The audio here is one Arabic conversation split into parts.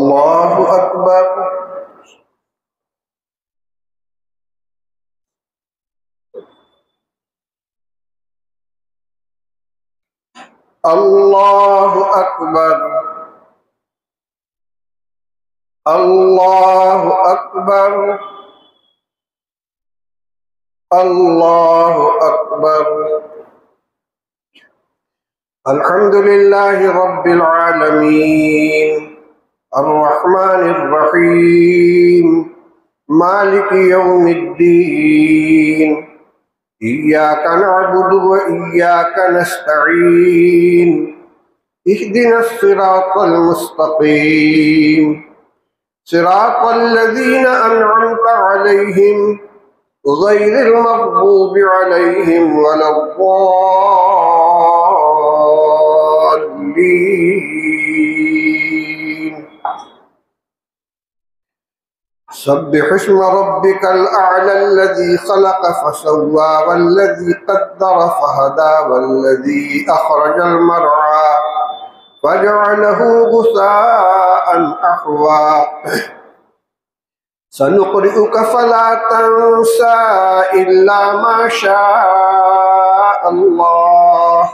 الله أكبر الله أكبر الله أكبر الله أكبر الحمد لله رب العالمين الرحمن الرحيم مالك يوم الدين إياك نعبد وإياك نستعين اهدنا الصراط المستقيم صراط الذين أنعمت عليهم غير المغضوب عليهم ولا الضالين سبح اسم ربك الأعلى الذي خلق فسوى والذي قدر فهدى والذي أخرج المرعى فجعله غثاء أحوى سنقرئك فلا تنسى إلا ما شاء الله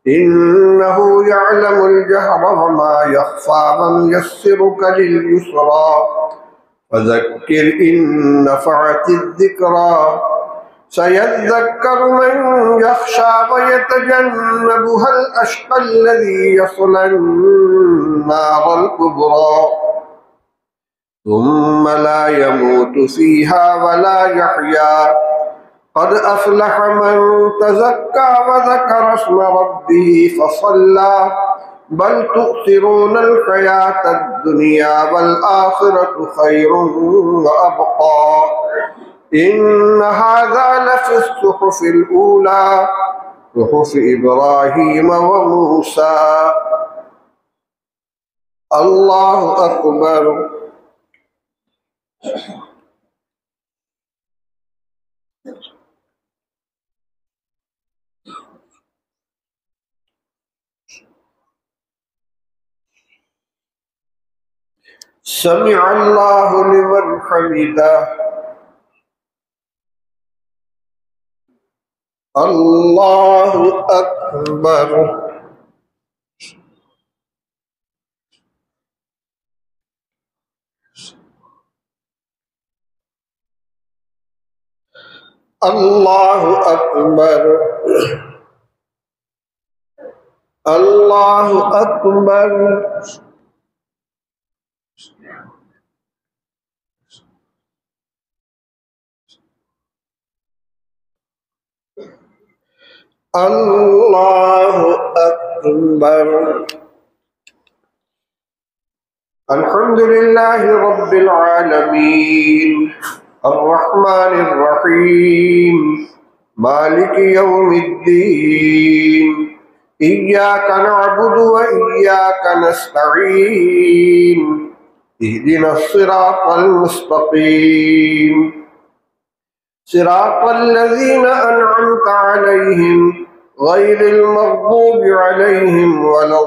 إنه يعلم الجهر وما يخفى ونيسرك لليسرى فذكر إن نفعت الذكرى سيذكر من يخشى ويتجنبها الأشقى الذي يصلى النار الكبرى ثم لا يموت فيها ولا يحيا قد أفلح من تزكى وذكر اسم ربه فصلى بل تؤثرون الحياة الدنيا والآخرة خير وأبقى إن هذا لفي الصحف الأولى صحف إبراهيم وموسى الله أكبر سمع الله لمن حمده الله أكبر الله أكبر الله أكبر الله أكبر الحمد لله رب العالمين الرحمن الرحيم مالك يوم الدين إياك نعبد وإياك نستعين اهدنا الصراط المستقيم صراط الذين أنعمت عليهم غير المغضوب عليهم ولا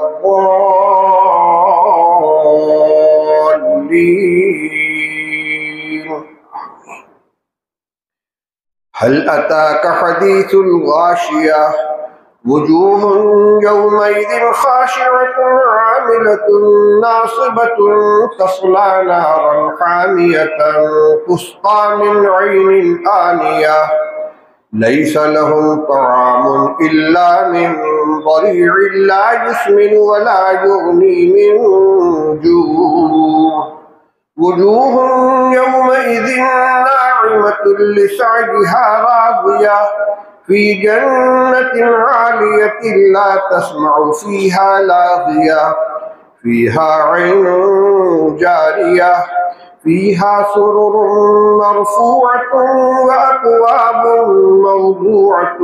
الضالين هل أتاك حديث الغاشية وجوه يومئذ خاشعة عاملة ناصبة تصلى نارا حامية تسقى من عين آنية ليس لهم طعام إلا من ضريع لا يسمن ولا يغني من جوع وجوه يومئذ ناعمة لسعيها راضية في جنة عالية لا تسمع فيها لاغية فيها عين جارية فيها سرر مرفوعة وأكواب موضوعة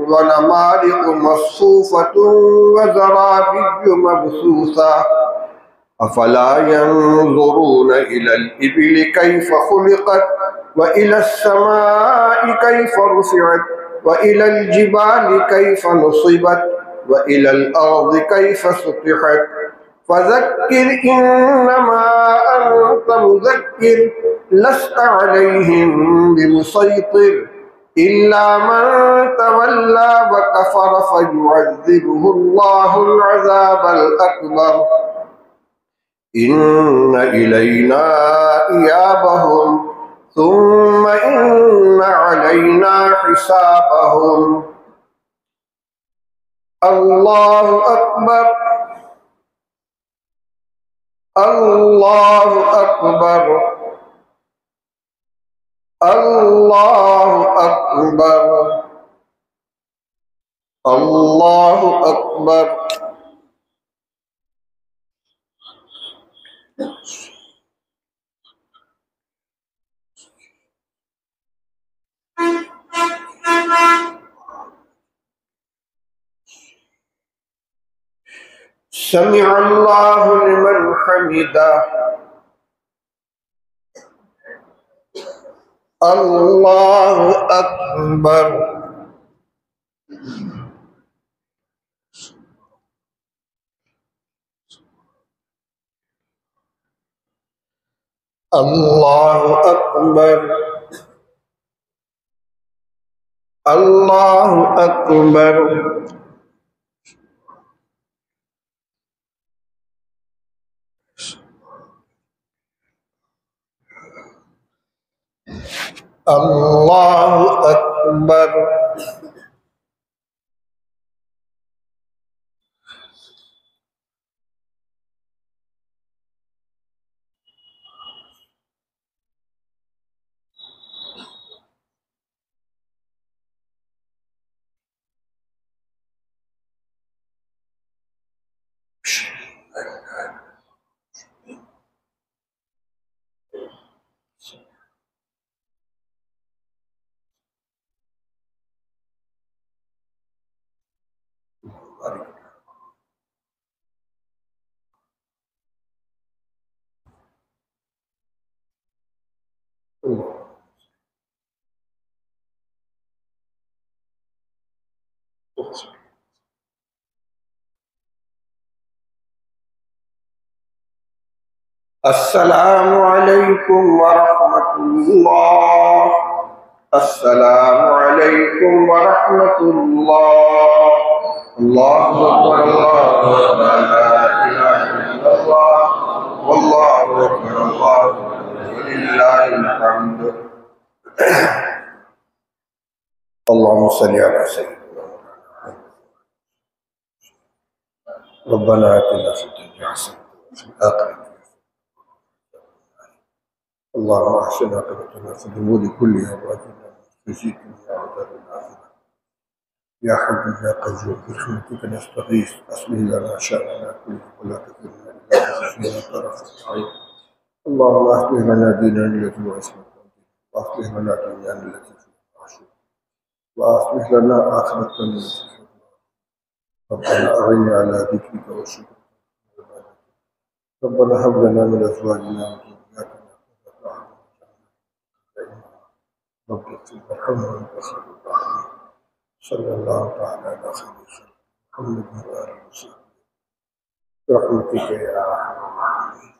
ونمارق مصفوفة وزرابي مبثوثة أفلا ينظرون إلى الإبل كيف خلقت وإلى السماء كيف رفعت وإلى الجبال كيف نصبت وإلى الأرض كيف سطحت فذكر إنما أنت مذكر لست عليهم بمسيطر إلا من تولى وكفر فيعذبه الله العذاب الأكبر إن إلينا إيابهم ثم إن علينا حسابهم. الله أكبر الله أكبر الله أكبر الله أكبر. سمع الله لمن حمده. الله أكبر. الله أكبر. الله أكبر. الله أكبر. السلام عليكم ورحمة الله. السلام عليكم ورحمة الله. الله أكبر الله أكبر لا إله إلا الله والله أكبر الله ولله الحمد. اللهم صل على سيدنا ربنا آتنا في الدنيا حسنة وفي الآخرة اللهم أحسن عاقبتنا في الأمور كلها وأجرنا من خزي الدنيا وعذاب الآخرة. يا حي يا قيوم برحمتك نستغيث أصلح لنا شأننا كله ولا تكلنا إلى أنفسنا طرفة عين. اللهم أصلح لنا ديننا الذي هو عصمة أمرنا وأصلح لنا دنيانا التي فيها معاشنا وأصلح لنا آخرتنا التي فيها معاشنا. ربنا أعنا على ذكرك وشكرك ربنا هب لنا من أزواجنا وذرياتنا رب اغفر وارحمنا وانت خير الراحمين. صلى الله تعالى على خير خلق محمد وآله وصحبه برحمتك يا أرحم الراحمين.